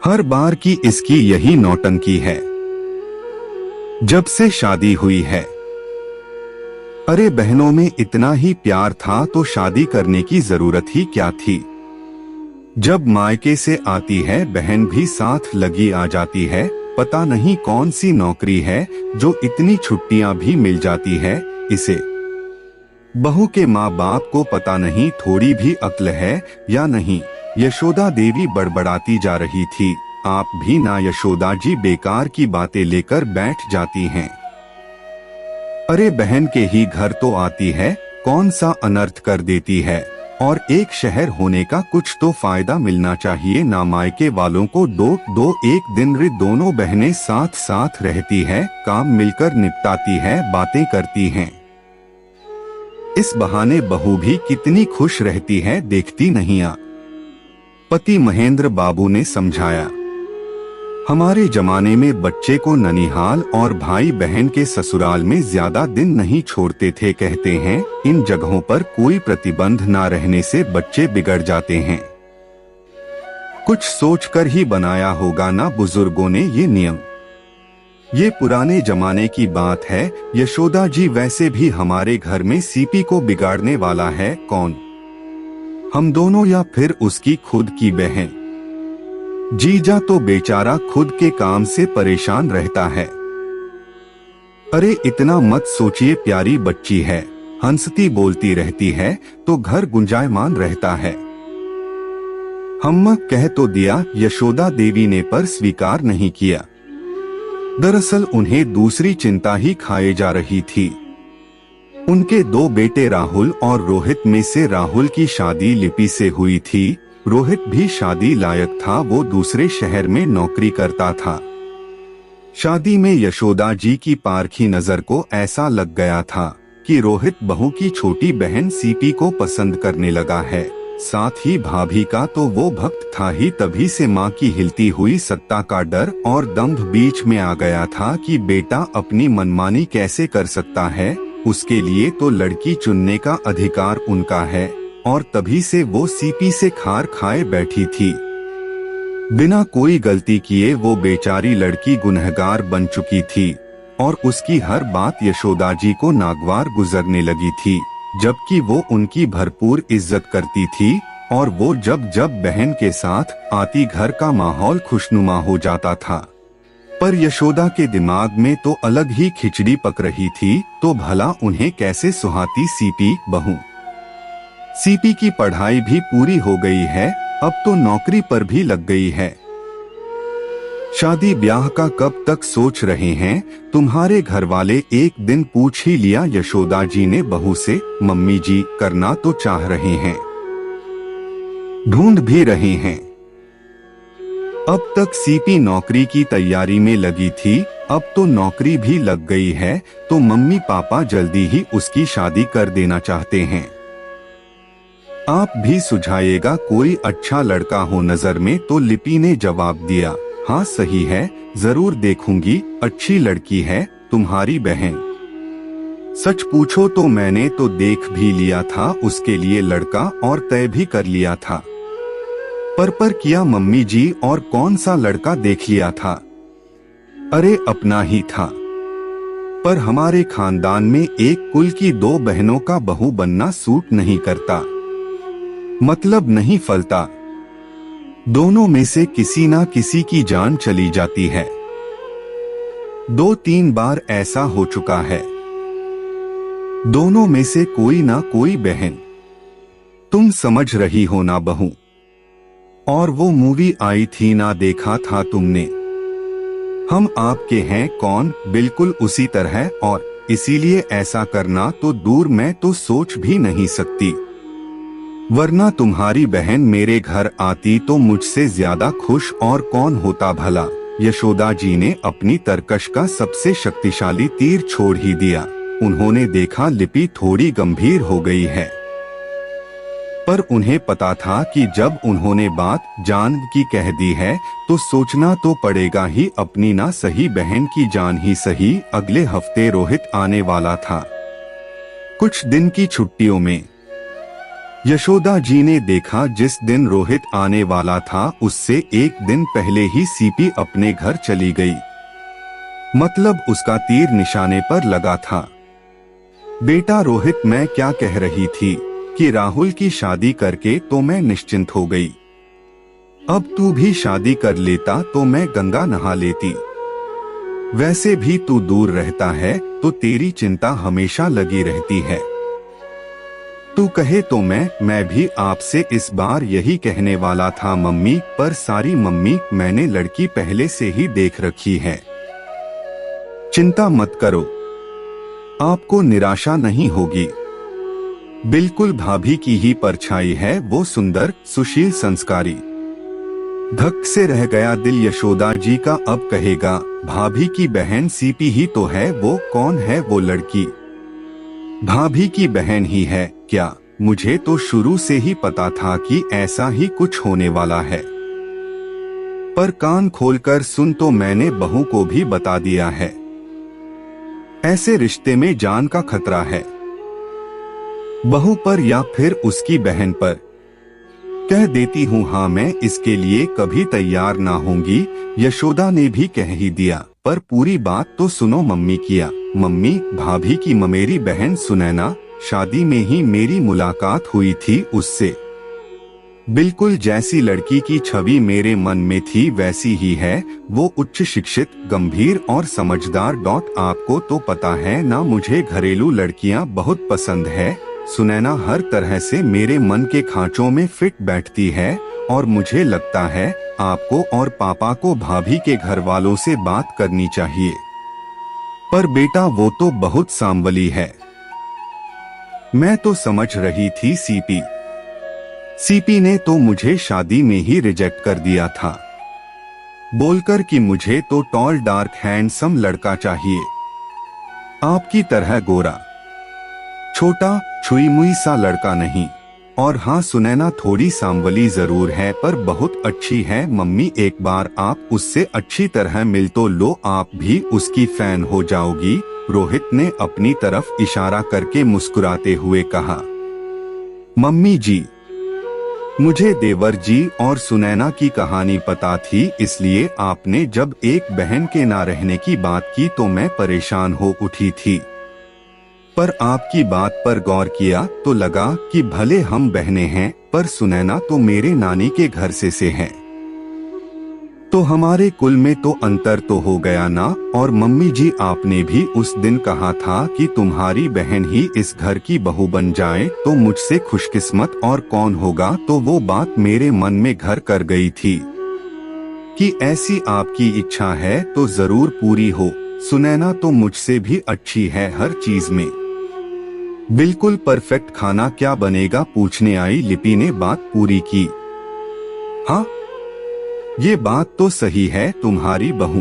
हर बार की इसकी यही नौटंकी है जब से शादी हुई है। अरे बहनों में इतना ही प्यार था तो शादी करने की जरूरत ही क्या थी। जब मायके से आती है बहन भी साथ लगी आ जाती है। पता नहीं कौन सी नौकरी है जो इतनी छुट्टियां भी मिल जाती है इसे। बहू के माँ बाप को पता नहीं थोड़ी भी अक्ल है या नहीं। यशोदा देवी बड़बड़ाती जा रही थी। आप भी ना यशोदा जी बेकार की बातें लेकर बैठ जाती हैं। अरे बहन के ही घर तो आती है, कौन सा अनर्थ कर देती है। और एक शहर होने का कुछ तो फायदा मिलना चाहिए ना। मायके वालों को दो एक दिन रे दोनों बहनें साथ साथ रहती है, काम मिलकर निपटाती है, बातें करती हैं। इस बहाने बहू भी कितनी खुश रहती है देखती नहीं आ। पति महेंद्र बाबू ने समझाया, हमारे जमाने में बच्चे को ननिहाल और भाई बहन के ससुराल में ज्यादा दिन नहीं छोड़ते थे। कहते हैं इन जगहों पर कोई प्रतिबंध ना रहने से बच्चे बिगड़ जाते हैं। कुछ सोचकर ही बनाया होगा ना बुजुर्गों ने ये नियम। ये पुराने जमाने की बात है। यशोदा जी वैसे भी हमारे घर में सीपी को बिगाड़ने वाला है कौन, हम दोनों या फिर उसकी खुद की बहन। जीजा तो बेचारा खुद के काम से परेशान रहता है। अरे इतना मत सोचिए, प्यारी बच्ची है, हंसती बोलती रहती है तो घर गुंजायमान रहता है। हम कह तो दिया यशोदा देवी ने पर स्वीकार नहीं किया। दरअसल उन्हें दूसरी चिंता ही खाए जा रही थी। उनके दो बेटे राहुल और रोहित में से राहुल की शादी लिपि से हुई थी। रोहित भी शादी लायक था, वो दूसरे शहर में नौकरी करता था। शादी में यशोदा जी की पारखी नजर को ऐसा लग गया था कि रोहित बहू की छोटी बहन सीपी को पसंद करने लगा है। साथ ही भाभी का तो वो भक्त था ही। तभी से माँ की हिलती हुई सत्ता का डर और दंभ बीच में आ गया था कि बेटा अपनी मनमानी कैसे कर सकता है। उसके लिए तो लड़की चुनने का अधिकार उनका है। और तभी से वो सीपी से खार खाए बैठी थी। बिना कोई गलती किए वो बेचारी लड़की गुनहगार बन चुकी थी और उसकी हर बात यशोदा जी को नागवार गुजरने लगी थी। जबकि वो उनकी भरपूर इज्जत करती थी और वो जब जब बहन के साथ आती घर का माहौल खुशनुमा हो जाता था। पर यशोदा के दिमाग में तो अलग ही खिचड़ी पक रही थी। तो भला उन्हें कैसे सुहाती सीपी बहू। सीपी की पढ़ाई भी पूरी हो गई है, अब तो नौकरी पर भी लग गई है। शादी ब्याह का कब तक सोच रहे हैं, तुम्हारे घर वाले एक दिन पूछ ही लिया यशोदा जी ने बहू से। मम्मी जी करना तो चाह रहे हैं, ढूंढ भी रहे हैं। अब तक सीपी नौकरी की तैयारी में लगी थी, अब तो नौकरी भी लग गई है तो मम्मी पापा जल्दी ही उसकी शादी कर देना चाहते हैं। आप भी सुझाइएगा कोई अच्छा लड़का हो नजर में। तो लिपि ने जवाब दिया, हाँ सही है, जरूर देखूंगी। अच्छी लड़की है तुम्हारी बहन। सच पूछो तो मैंने तो देख भी लिया था उसके लिए लड़का और तय भी कर लिया था। पर किया मम्मी जी, और कौन सा लड़का देख लिया था। अरे अपना ही था। पर हमारे खानदान में एक कुल की दो बहनों का बहू बनना सूट नहीं करता, मतलब नहीं फलता। दोनों में से किसी ना किसी की जान चली जाती है। 2-3 बार ऐसा हो चुका है। दोनों में से कोई ना कोई बहन। तुम समझ रही हो ना बहू। और वो मूवी आई थी ना, देखा था तुमने, हम आपके हैं कौन, बिल्कुल उसी तरह। और इसीलिए ऐसा करना तो दूर मैं तो सोच भी नहीं सकती। वरना तुम्हारी बहन मेरे घर आती तो मुझसे ज्यादा खुश और कौन होता भला। यशोदा जी ने अपनी तरकश का सबसे शक्तिशाली तीर छोड़ ही दिया। उन्होंने देखा लिपि थोड़ी गंभीर हो गई है। पर उन्हें पता था कि जब उन्होंने बात जान की कह दी है तो सोचना तो पड़ेगा ही। अपनी ना सही बहन की जान ही सही। अगले हफ्ते रोहित आने वाला था। कुछ दिन की छुट्टियों में यशोदा जी ने देखा जिस दिन रोहित आने वाला था उससे एक दिन पहले ही सीपी अपने घर चली गई। मतलब उसका तीर निशाने पर लगा था। बेटा रोहित, मैं क्या कह रही थी कि राहुल की शादी करके तो मैं निश्चिंत हो गई। अब तू भी शादी कर लेता तो मैं गंगा नहा लेती। वैसे भी तू दूर रहता है तो तेरी चिंता हमेशा लगी रहती है। तू कहे तो मैं भी आपसे इस बार यही कहने वाला था मम्मी, पर सारी मम्मी, मैंने लड़की पहले से ही देख रखी है। चिंता मत करो, आपको निराशा नहीं होगी। बिल्कुल भाभी की ही परछाई है वो, सुंदर, सुशील, संस्कारी। धक से रह गया दिल यशोदा जी का। अब कहेगा भाभी की बहन सीपी ही तो है वो। कौन है वो लड़की? भाभी की बहन ही है क्या? मुझे तो शुरू से ही पता था कि ऐसा ही कुछ होने वाला है। पर कान खोलकर सुन तो मैंने बहू को भी बता दिया है। ऐसे रिश्ते में जान का खतरा है। बहू पर या फिर उसकी बहन पर कह देती हूँ हाँ, मैं इसके लिए कभी तैयार ना होंगी। यशोदा ने भी कह ही दिया, पर पूरी बात तो सुनो मम्मी। किया मम्मी, भाभी की ममेरी बहन सुनैना, शादी में ही मेरी मुलाकात हुई थी उससे। बिल्कुल जैसी लड़की की छवि मेरे मन में थी वैसी ही है वो। उच्च शिक्षित, गंभीर और समझदार। आपको तो पता है ना, मुझे घरेलू लड़कियां बहुत पसंद है। सुनैना हर तरह से मेरे मन के खांचों में फिट बैठती है और मुझे लगता है आपको और पापा को भाभी के घर वालों से बात करनी चाहिए। पर बेटा वो तो बहुत सांवली है। मैं तो समझ रही थी सीपी ने तो मुझे शादी में ही रिजेक्ट कर दिया था, बोलकर कि मुझे तो टॉल, डार्क, हैंडसम लड़का चाहिए, आपकी तरह गोरा, छोटा, छुई मुई सा लड़का नहीं। और हाँ, सुनैना थोड़ी सांवली जरूर है पर बहुत अच्छी है मम्मी। एक बार आप उससे अच्छी तरह मिल तो लो, आप भी उसकी फैन हो जाओगी। रोहित ने अपनी तरफ इशारा करके मुस्कुराते हुए कहा। मम्मी जी, मुझे देवर जी और सुनैना की कहानी पता थी, इसलिए आपने जब एक बहन के ना रहने की बात की तो मैं परेशान हो उठी थी। पर आपकी बात पर गौर किया तो लगा कि भले हम बहनें हैं पर सुनैना तो मेरे नानी के घर से है, तो हमारे कुल में तो अंतर तो हो गया ना। और मम्मी जी, आपने भी उस दिन कहा था कि तुम्हारी बहन ही इस घर की बहू बन जाए तो मुझसे खुशकिस्मत और कौन होगा। तो वो बात मेरे मन में घर कर गई थी कि ऐसी आपकी इच्छा है तो जरूर पूरी हो। सुनैना तो मुझसे भी अच्छी है हर चीज में, बिल्कुल परफेक्ट। खाना क्या बनेगा पूछने आई लिपि ने बात पूरी की। हाँ, ये बात तो सही है, तुम्हारी बहू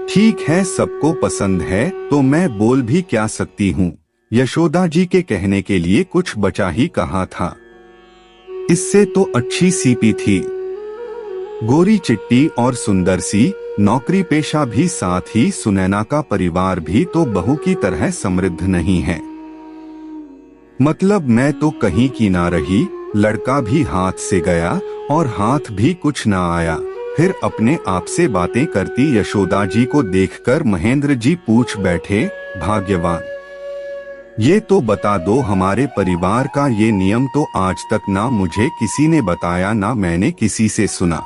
ठीक है, सबको पसंद है तो मैं बोल भी क्या सकती हूँ। यशोदा जी के कहने के लिए कुछ बचा ही कहा था। इससे तो अच्छी सीपी थी, गोरी चिट्टी और सुंदर सी, नौकरी पेशा भी, साथ ही सुनैना का परिवार भी तो बहू की तरह समृद्ध नहीं है। मतलब मैं तो कहीं की ना रही, लड़का भी हाथ से गया और हाथ भी कुछ ना आया। फिर अपने आप से बातें करती यशोदा जी को देखकर महेंद्र जी पूछ बैठे, भाग्यवान। ये तो बता दो, हमारे परिवार का ये नियम तो आज तक ना मुझे किसी ने बताया ना मैंने किसी से सुना।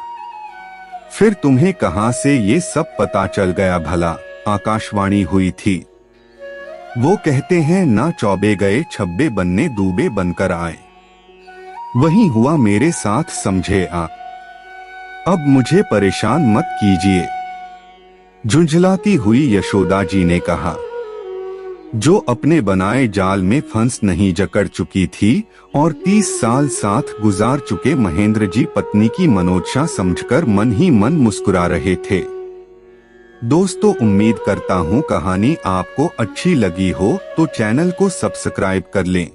फिर तुम्हें कहां से ये सब पता चल गया भला? आकाशवाणी हुई थी। वो कहते हैं ना, चौबे गए छब्बे बनने, दूबे बनकर आए। वही हुआ मेरे साथ, समझे आप। अब मुझे परेशान मत कीजिए, झुंझलाती हुई यशोदा जी ने कहा। जो अपने बनाए जाल में फंस नहीं जकड़ चुकी थी और 30 साल साथ गुजार चुके महेंद्र जी पत्नी की मनोदशा समझकर मन ही मन मुस्कुरा रहे थे। दोस्तों, उम्मीद करता हूँ कहानी आपको अच्छी लगी हो तो चैनल को सब्सक्राइब कर लें।